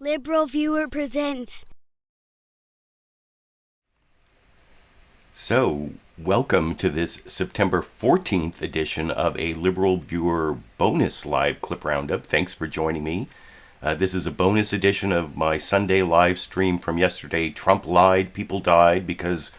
LiberalViewer presents. So, welcome to this September 14th edition of a LiberalViewer bonus live clip roundup. Thanks for joining me. This is a bonus edition of my Sunday live stream from yesterday. Trump lied, people died, because,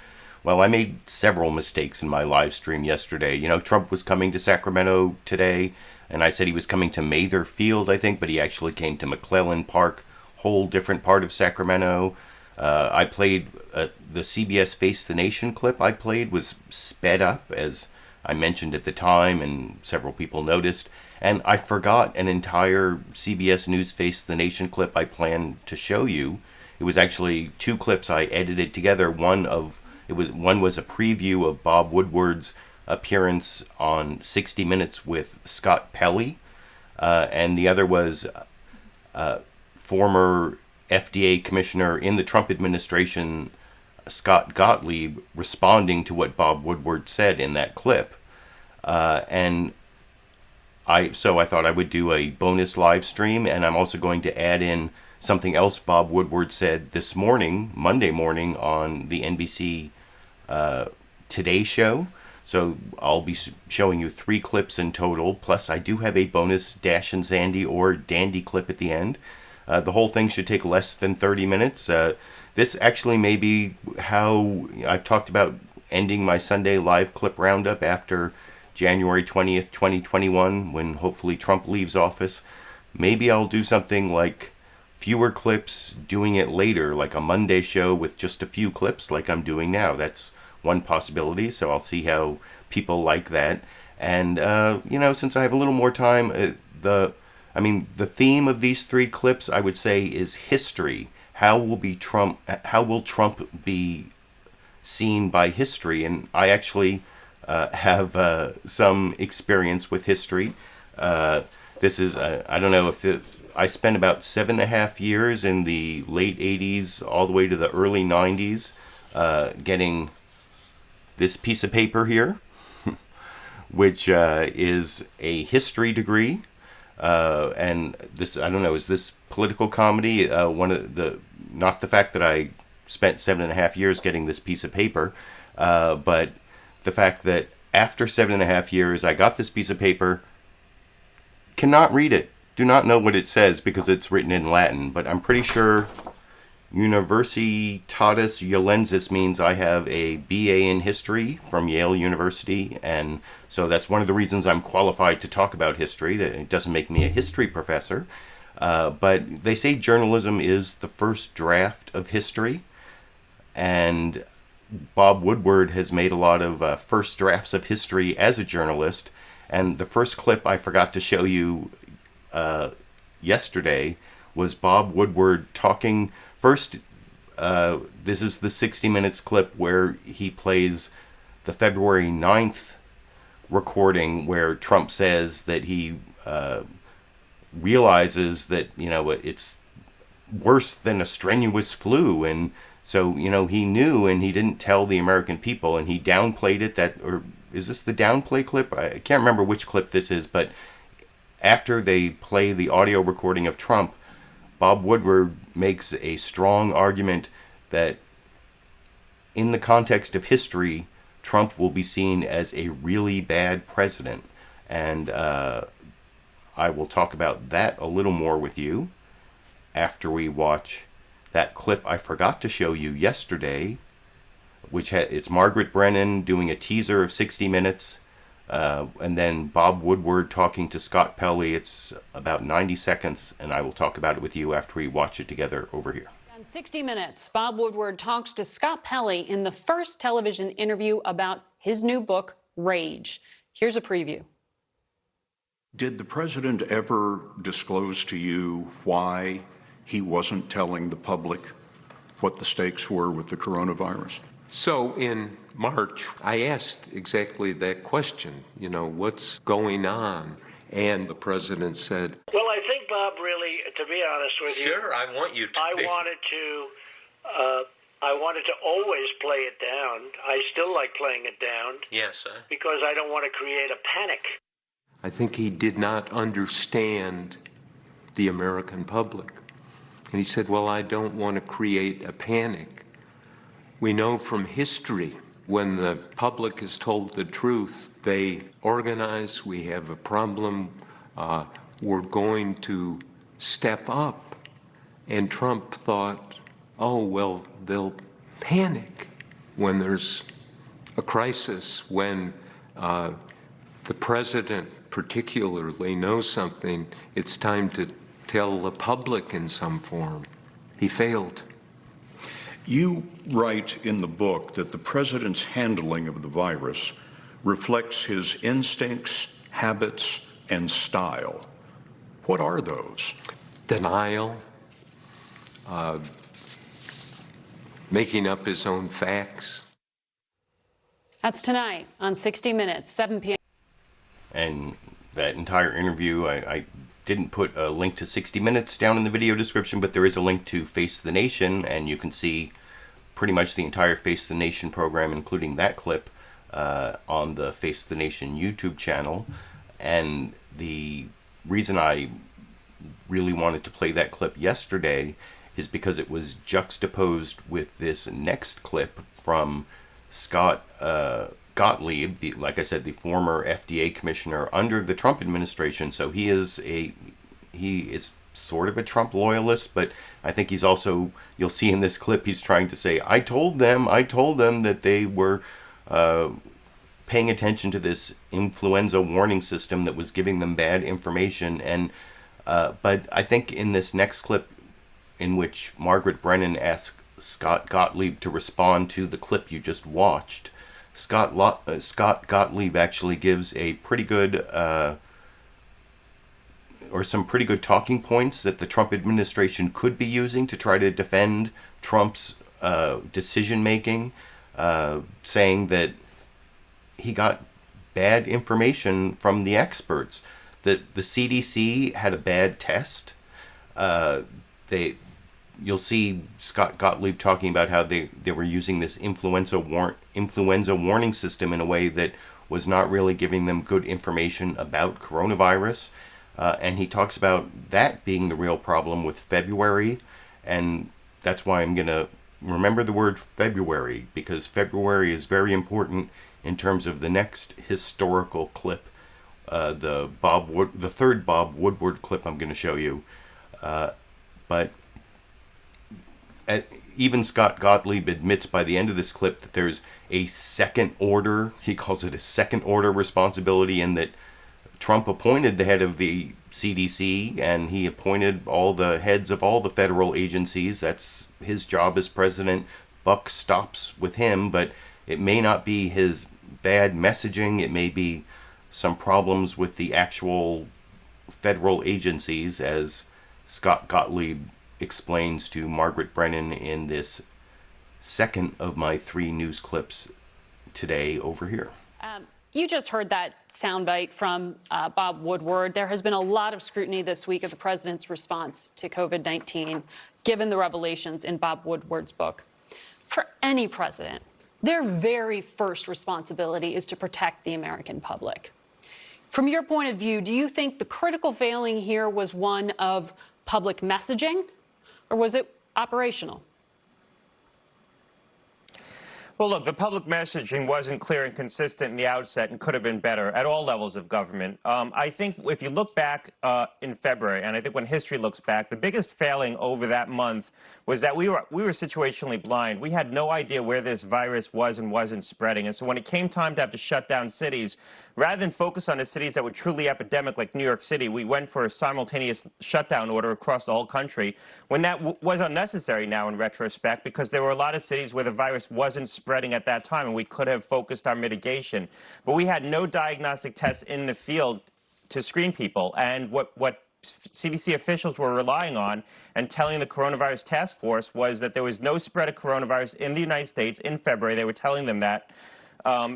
well, I made several mistakes in my live stream yesterday. You know, Trump was coming to Sacramento today, and I said he was coming to Mather Field, I think, but he actually came to McClellan Park, whole different part of Sacramento. I played the CBS Face the Nation clip I played was sped up, as I mentioned at the time, and several people noticed. And I forgot an entire CBS News Face the Nation clip I planned to show you. It was actually two clips I edited together. One was a preview of Bob Woodward's appearance on 60 Minutes with Scott Pelley, and the other was former FDA commissioner in the Trump administration, Scott Gottlieb, responding to what Bob Woodward said in that clip. So I thought I would do a bonus live stream, and I'm also going to add in something else Bob Woodward said this morning, Monday morning, on the NBC Today show. So I'll be showing you 3 clips in total, plus I do have a bonus Dash and Zandy or Dandy clip at the end. The whole thing should take less than 30 minutes. This actually may be how I've talked about ending my Sunday live clip roundup after January 20th, 2021, when hopefully Trump leaves office. Maybe I'll do something like fewer clips, doing it later, like a Monday show with just a few clips like I'm doing now. That's one possibility, so I'll see how people like that. And, since I have a little more time, the theme of these 3 clips, I would say, is history. How will Trump be seen by history? And I actually have some experience with history. This is, I don't know if I spent about 7.5 years in the late 80s all the way to the early 90s getting this piece of paper here, which is a history degree. And this, I don't know, is this political comedy? Not the fact that I spent 7.5 years getting this piece of paper, but the fact that after 7.5 years I got this piece of paper, cannot read it, do not know what it says because it's written in Latin, but I'm pretty sure Universitatis Jolensis means I have a BA in history from Yale University, and so that's one of the reasons I'm qualified to talk about history. It doesn't make me a history professor, but they say journalism is the first draft of history, and Bob Woodward has made a lot of first drafts of history as a journalist, and the first clip I forgot to show you yesterday was Bob Woodward talking. First, this is the 60 Minutes clip where he plays the February 9th recording where Trump says that he realizes that, it's worse than a strenuous flu. And so, he knew and he didn't tell the American people, and he downplayed it. Or is this the downplay clip? I can't remember which clip this is, but after they play the audio recording of Trump, Bob Woodward makes a strong argument that in the context of history, Trump will be seen as a really bad president. And I will talk about that a little more with you after we watch that clip I forgot to show you yesterday, which it's Margaret Brennan doing a teaser of 60 Minutes. And then Bob Woodward talking to Scott Pelley. It's about 90 seconds, and I will talk about it with you after we watch it together over here. On 60 Minutes, Bob Woodward talks to Scott Pelley in the first television interview about his new book, Rage. Here's a preview. Did the president ever disclose to you why he wasn't telling the public what the stakes were with the coronavirus? So in March, I asked exactly that question, what's going on? And the president said, well, I think, Bob, really, to be honest with you. Sure, I want you to. I wanted to always play it down. I still like playing it down. Yes, sir. Because I don't want to create a panic. I think he did not understand the American public. And he said, well, I don't want to create a panic. We know from history, when the public is told the truth, they organize, we have a problem, we're going to step up. And Trump thought, oh, well, they'll panic when there's a crisis, when the president particularly knows something, it's time to tell the public in some form. He failed. You write in the book that the president's handling of the virus reflects his instincts, habits, and style. What are those? Denial, making up his own facts. That's tonight on 60 Minutes, 7 p.m. And that entire interview, I didn't put a link to 60 Minutes down in the video description, but there is a link to Face the Nation, and you can see pretty much the entire Face the Nation program, including that clip, on the Face the Nation YouTube channel. And the reason I really wanted to play that clip yesterday is because it was juxtaposed with this next clip from Scott Gottlieb, like I said, the former FDA commissioner under the Trump administration. So he is sort of a Trump loyalist, but I think he's also, you'll see in this clip, he's trying to say, I told them that they were paying attention to this influenza warning system that was giving them bad information. And but I think in this next clip, in which Margaret Brennan asked Scott Gottlieb to respond to the clip you just watched, Scott Gottlieb actually gives a pretty good, or some pretty good talking points that the Trump administration could be using to try to defend Trump's decision-making, saying that he got bad information from the experts, that the CDC had a bad test. You'll see Scott Gottlieb talking about how they were using this influenza warning system in a way that was not really giving them good information about coronavirus. And he talks about that being the real problem with February. And that's why I'm going to remember the word February, because February is very important in terms of the next historical clip, the third Bob Woodward clip I'm going to show you. But even Scott Gottlieb admits by the end of this clip that there's a second order, he calls it a second order responsibility, and that Trump appointed the head of the CDC and he appointed all the heads of all the federal agencies. That's his job as president. Buck stops with him, but it may not be his bad messaging. It may be some problems with the actual federal agencies, as Scott Gottlieb explains to Margaret Brennan in this second of my 3 news clips today over here. You just heard that soundbite from Bob Woodward. There has been a lot of scrutiny this week of the president's response to COVID-19, given the revelations in Bob Woodward's book. For any president, their very first responsibility is to protect the American public. From your point of view, do you think the critical failing here was one of public messaging, or was it operational? Well, look, the public messaging wasn't clear and consistent in the outset and could have been better at all levels of government. I think if you look back in February, and I think when history looks back, the biggest failing over that month was that we were situationally blind. We had no idea where this virus was and wasn't spreading. And so when it came time to have to shut down cities, rather than focus on the cities that were truly epidemic, like New York City, we went for a simultaneous shutdown order across the whole country, when that was unnecessary now in retrospect, because there were a lot of cities where the virus wasn't spreading at that time, and we could have focused our mitigation. But we had no diagnostic tests in the field to screen people. And what CDC officials were relying on and telling the coronavirus task force was that there was no spread of coronavirus in the United States in February. They were telling them that.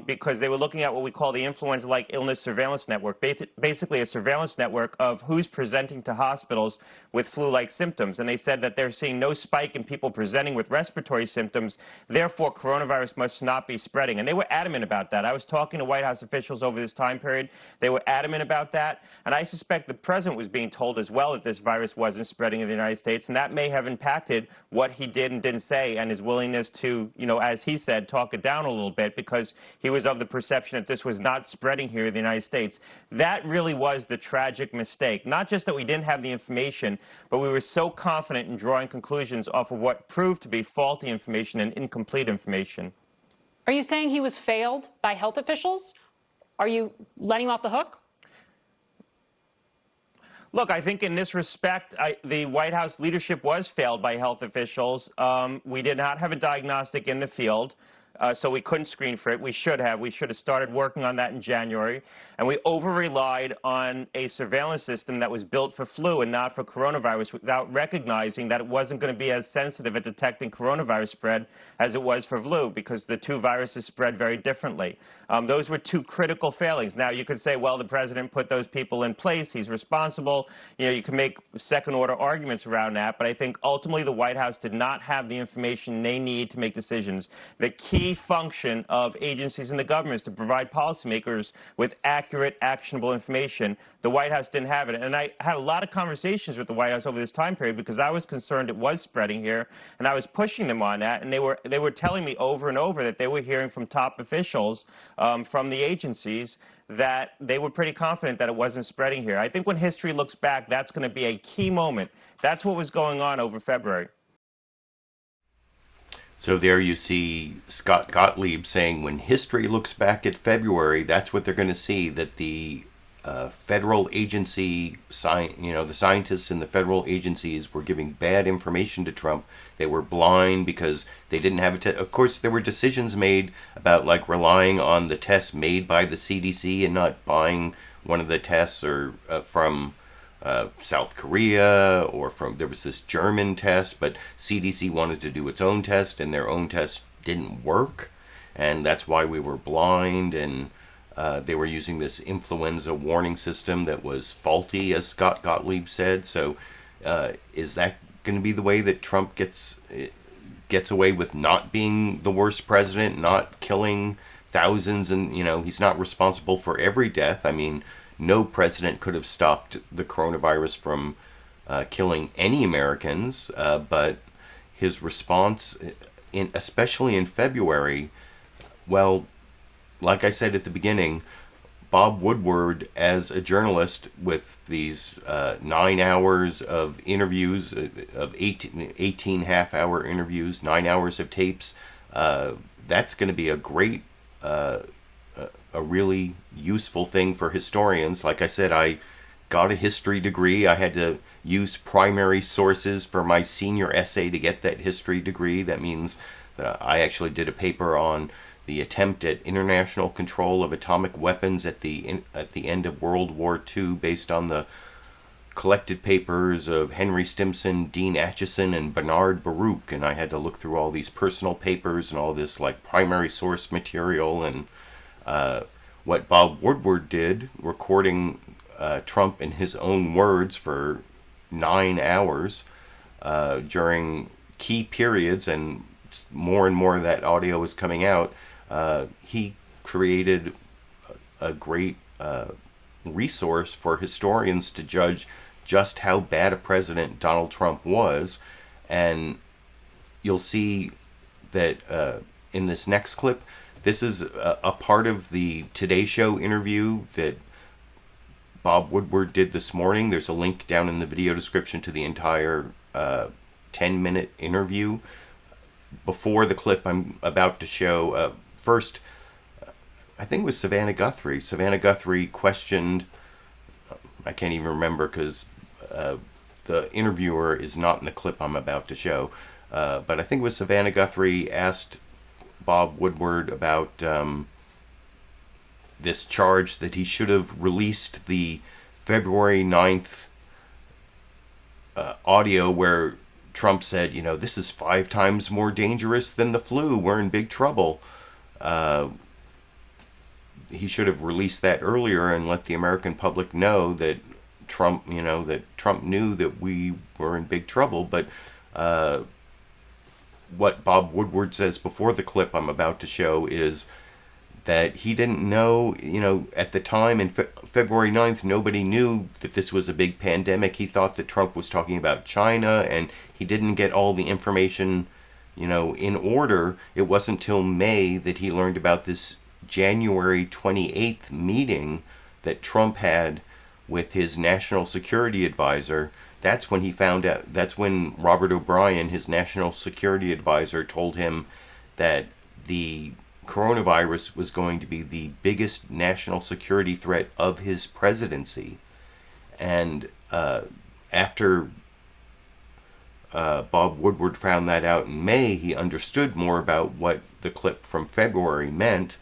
because they were looking at what we call the influenza-like illness surveillance network, basically a surveillance network of who's presenting to hospitals with flu-like symptoms. And they said that they're seeing no spike in people presenting with respiratory symptoms, therefore coronavirus must not be spreading. And they were adamant about that. I was talking to White House officials over this time period. They were adamant about that. And I suspect the president was being told as well that this virus wasn't spreading in the United States, and that may have impacted what he did and didn't say and his willingness to, as he said, talk it down a little bit, because he was of the perception that this was not spreading here in the United States. That really was the tragic mistake. Not just that we didn't have the information, but we were so confident in drawing conclusions off of what proved to be faulty information and incomplete information. Are you saying he was failed by health officials? Are you letting him off the hook? Look, I think in this respect, the White House leadership was failed by health officials. We did not have a diagnostic in the field, so we couldn't screen for it. We should have. We should have started working on that in January. And we over-relied on a surveillance system that was built for flu and not for coronavirus, without recognizing that it wasn't going to be as sensitive at detecting coronavirus spread as it was for flu, because the two viruses spread very differently. Those were two critical failings. Now, you could say, well, the president put those people in place. He's responsible. You can make second-order arguments around that. But I think ultimately the White House did not have the information they need to make decisions. The key function of agencies in the government is to provide policymakers with accurate, actionable information. The White House didn't have it. And I had a lot of conversations with the White House over this time period because I was concerned it was spreading here, and I was pushing them on that. And they were telling me over and over that they were hearing from top officials from the agencies that they were pretty confident that it wasn't spreading here. I think when history looks back, that's going to be a key moment. That's what was going on over February. So there you see Scott Gottlieb saying when history looks back at February, that's what they're going to see, that the federal agency, the scientists in the federal agencies were giving bad information to Trump. They were blind because they didn't have a Of course, there were decisions made about relying on the tests made by the CDC and not buying one of the tests or from South Korea, or there was this German test, but CDC wanted to do its own test, and their own test didn't work, and that's why we were blind, and they were using this influenza warning system that was faulty, as Scott Gottlieb said. So is that going to be the way that Trump gets away with not being the worst president, not killing thousands, and he's not responsible for every death? I mean, no president could have stopped the coronavirus from killing any Americans, but his response, especially in February, well, like I said at the beginning, Bob Woodward, as a journalist with these 9 hours of interviews, of 18 half-hour interviews, 9 hours of tapes, that's going to be a great a really useful thing for historians. Like I said, I got a history degree. I had to use primary sources for my senior essay to get that history degree. That means that I actually did a paper on the attempt at international control of atomic weapons at the end of World War II, based on the collected papers of Henry Stimson, Dean Acheson, and Bernard Baruch. And I had to look through all these personal papers and all this primary source material, and what Bob Woodward did, recording Trump in his own words for 9 hours during key periods, and more and more of that audio is coming out. He created a great resource for historians to judge just how bad a president Donald Trump was. And you'll see that in this next clip, this is a part of the Today Show interview that Bob Woodward did this morning. There's a link down in the video description to the entire 10-minute interview. Before the clip I'm about to show, first, I think it was Savannah Guthrie. Savannah Guthrie questioned, I can't even remember because the interviewer is not in the clip I'm about to show, but I think it was Savannah Guthrie asked Bob Woodward about this charge that he should have released the February 9th audio where Trump said, this is 5 times more dangerous than the flu. We're in big trouble. he should have released that earlier and let the American public know that Trump knew that we were in big trouble. But what Bob Woodward says before the clip I'm about to show is that he didn't know, at the time in February 9th, nobody knew that this was a big pandemic. He thought that Trump was talking about China, and he didn't get all the information, in order. It wasn't till May that he learned about this January 28th meeting that Trump had with his national security advisor. That's when he found out, that's when Robert O'Brien, his national security advisor, told him that the coronavirus was going to be the biggest national security threat of his presidency. And after Bob Woodward found that out in May, he understood more about what the clip from February meant.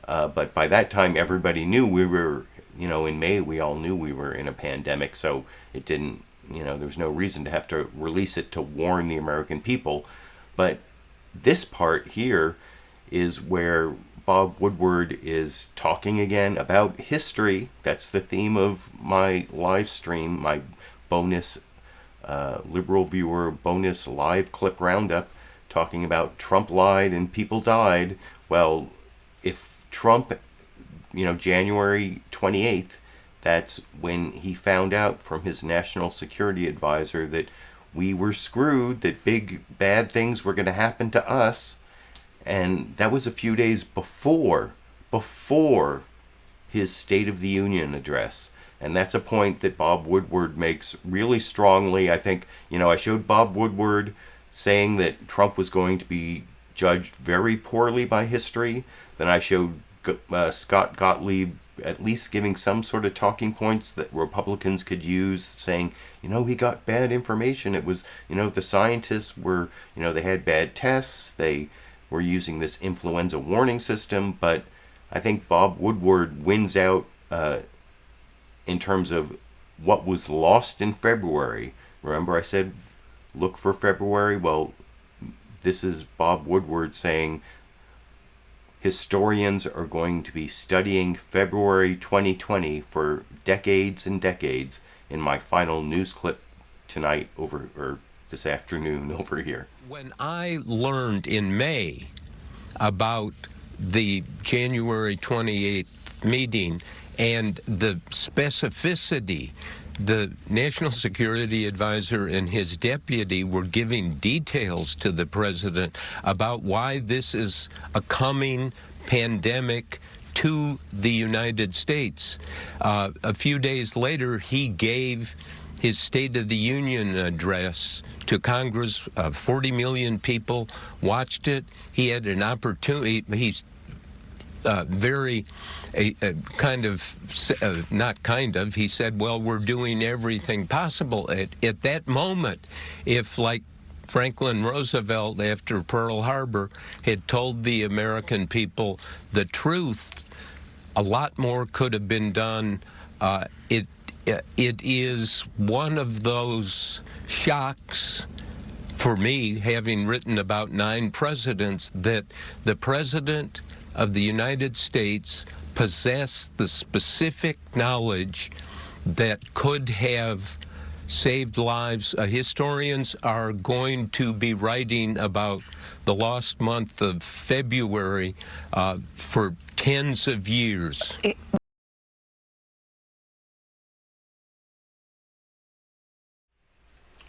But by that time, everybody knew we were, in May, we all knew we were in a pandemic. So it didn't, there was no reason to have to release it to warn the American people. But this part here is where Bob Woodward is talking again about history. That's the theme of my live stream, my bonus LiberalViewer bonus live clip roundup, talking about Trump lied and people died. Well, if Trump, January 28th, that's when he found out from his national security advisor that we were screwed, that big bad things were going to happen to us. And that was a few days before his State of the Union address. And that's a point that Bob Woodward makes really strongly. I think, I showed Bob Woodward saying that Trump was going to be judged very poorly by history. Then I showed Scott Gottlieb at least giving some sort of talking points that Republicans could use, saying, he got bad information. It was, the scientists were, they had bad tests. They were using this influenza warning system. But I think Bob Woodward wins out in terms of what was lost in February. Remember I said, look for February? Well, this is Bob Woodward saying historians are going to be studying February 2020 for decades and decades in my final news clip tonight or this afternoon over here. When I learned in May about the January 28th meeting and the specificity, the National Security Advisor and his deputy were giving details to the president about why this is a coming pandemic to the United States. A few days later, he gave his State of the Union address to Congress. 40 million people watched it. He had an opportunity. He's he said, well, we're doing everything possible. At that moment, if, like Franklin Roosevelt after Pearl Harbor had told the American people the truth, a lot more could have been done. It is one of those shocks for me, having written about 9 presidents, that the president of the United States possessed the specific knowledge that could have saved lives. Historians are going to be writing about the lost month of February for tens of years.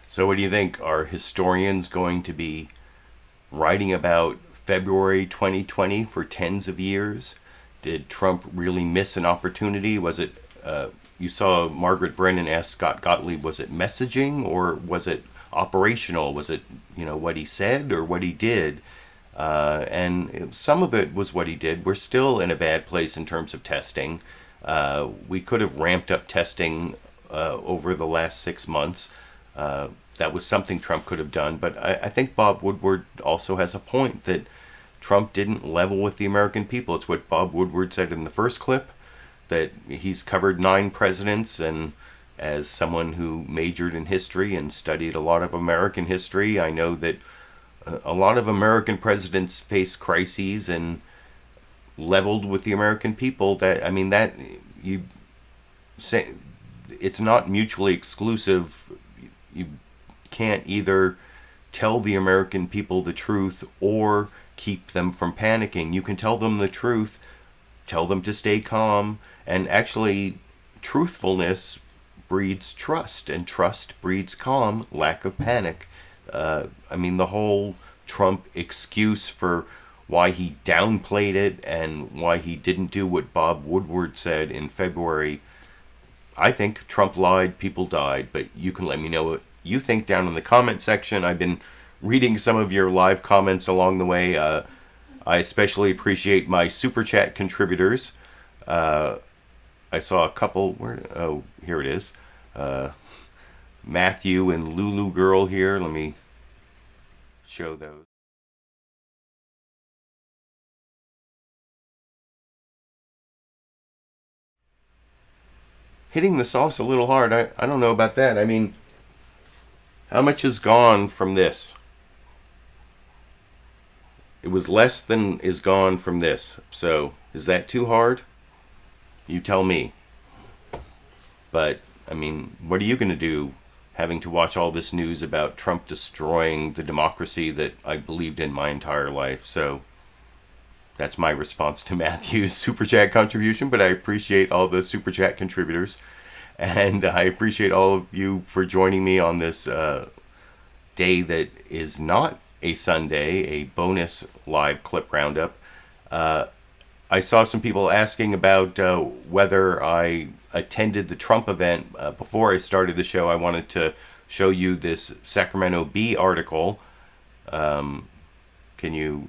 So what do you think? Are historians going to be writing about February 2020 for tens of years? Did Trump really miss an opportunity? Was it, you saw Margaret Brennan ask Scott Gottlieb, was it messaging or was it operational? Was it, what he said or what he did? And some of it was what he did. We're still in a bad place in terms of testing. We could have ramped up testing over the last 6 months. That was something Trump could have done. But I think Bob Woodward also has a point that Trump didn't level with the American people. It's what Bob Woodward said in the first clip, that he's covered 9 presidents, and as someone who majored in history and studied a lot of American history, I know that a lot of American presidents face crises, and leveled with the American people. That, I mean, that you say it's not mutually exclusive. You can't either tell the American people the truth or keep them from panicking. You can tell them the truth, tell them to stay calm, and actually truthfulness breeds trust, and trust breeds calm, lack of panic. I mean, the whole Trump excuse for why he downplayed it and why he didn't do what Bob Woodward said in February. I think Trump lied, people died, but you can let me know what you think down in the comment section. I've been reading some of your live comments along the way. I especially appreciate my super chat contributors. I saw a couple. Oh, here it is. Matthew and Lulu Girl here. Let me show those. Hitting the sauce a little hard. I don't know about that. I mean, how much is gone from this? It was less than is gone from this. So, is that too hard? You tell me. But, I mean, what are you going to do having to watch all this news about Trump destroying the democracy that I believed in my entire life? So, that's my response to Matthew's Super Chat contribution, but I appreciate all the Super Chat contributors. And I appreciate all of you for joining me on this day that is not a Sunday, a bonus live clip roundup. I saw some people asking about whether I attended the Trump event. Before I started the show, I wanted to show you this Sacramento Bee article. Can you...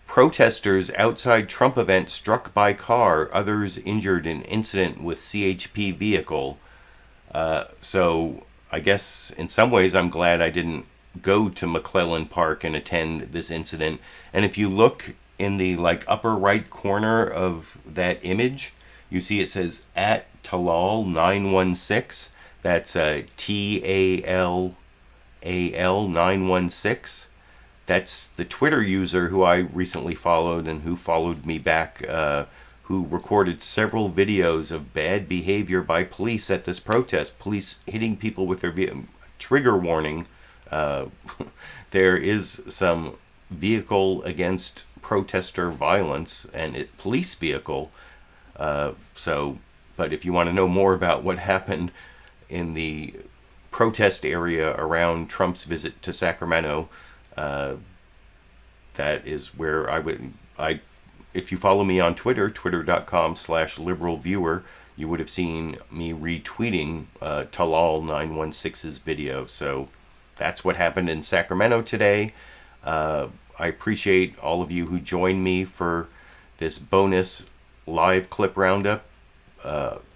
Protesters outside Trump event struck by car, others injured in incident with CHP vehicle. So I guess in some ways I'm glad I didn't go to McClellan Park and attend this incident. And if you look in the upper right corner of that image, you see it says at Talal 916. That's TALAL 916. That's the Twitter user who I recently followed and who followed me back, who recorded several videos of bad behavior by police at this protest. Police hitting people with their trigger warning. There is some vehicle against protester violence and police vehicle. But if you want to know more about what happened in the protest area around Trump's visit to Sacramento, that is where if you follow me on Twitter, twitter.com/liberalviewer, you would have seen me retweeting Talal 916's video. So that's what happened in Sacramento today. I appreciate all of you who joined me for this bonus live clip roundup.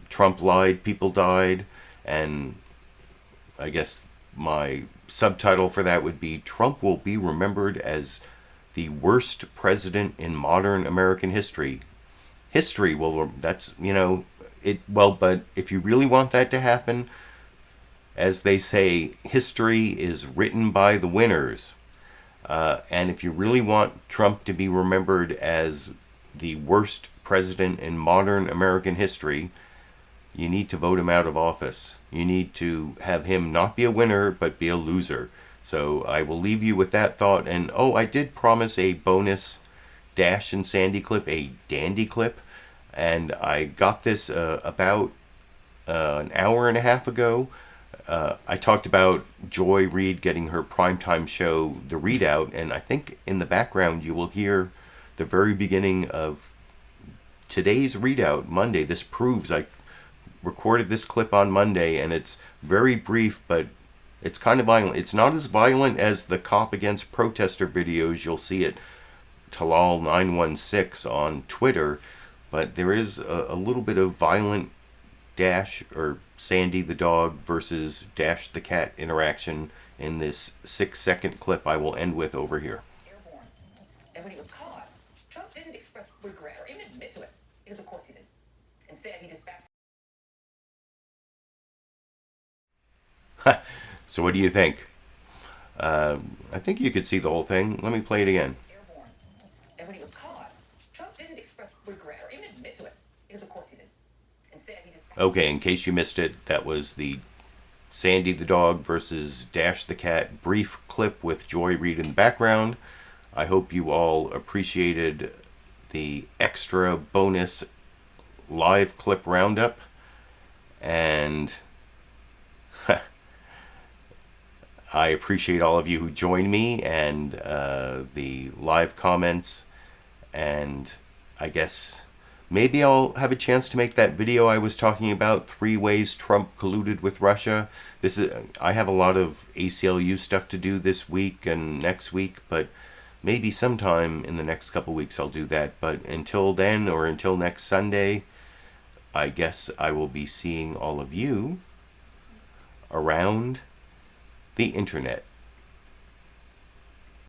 Trump lied, people died, and I guess my subtitle for that would be Trump will be remembered as the worst president in modern American history. History will, that's, but if you really want that to happen, as they say, history is written by the winners. And if you really want Trump to be remembered as the worst president in modern American history, you need to vote him out of office. You need to have him not be a winner, but be a loser. So I will leave you with that thought. And, I did promise a bonus Dash and Sandy clip, a dandy clip. And I got this about an hour and a half ago. I talked about Joy Reid getting her primetime show, The Readout. And I think in the background you will hear the very beginning of today's Readout, Monday. This proves I recorded this clip on Monday, and it's very brief, but it's kind of violent. It's not as violent as the cop against protester videos you'll see at Talal 916 on Twitter, but there is a little bit of violent Dash or Sandy the dog versus Dash the cat interaction in this 6-second clip I will end with over here. Airborne. And when he was caught, Trump didn't express regret or even admit to it, because of course he didn't. Instead, he dispatched. So what do you think? I think you could see the whole thing. Let me play it again. Airborne. And when he was caught, Trump didn't express Okay, in case you missed it, that was the Sandy the dog versus Dash the cat brief clip with Joy Reid in the background. I hope you all appreciated the extra bonus live clip roundup. And I appreciate all of you who joined me and the live comments. And I guess maybe I'll have a chance to make that video I was talking about, 3 ways Trump colluded with Russia. I have a lot of ACLU stuff to do this week and next week, but maybe sometime in the next couple weeks I'll do that. But until then, or until next Sunday, I guess I will be seeing all of you around the internet.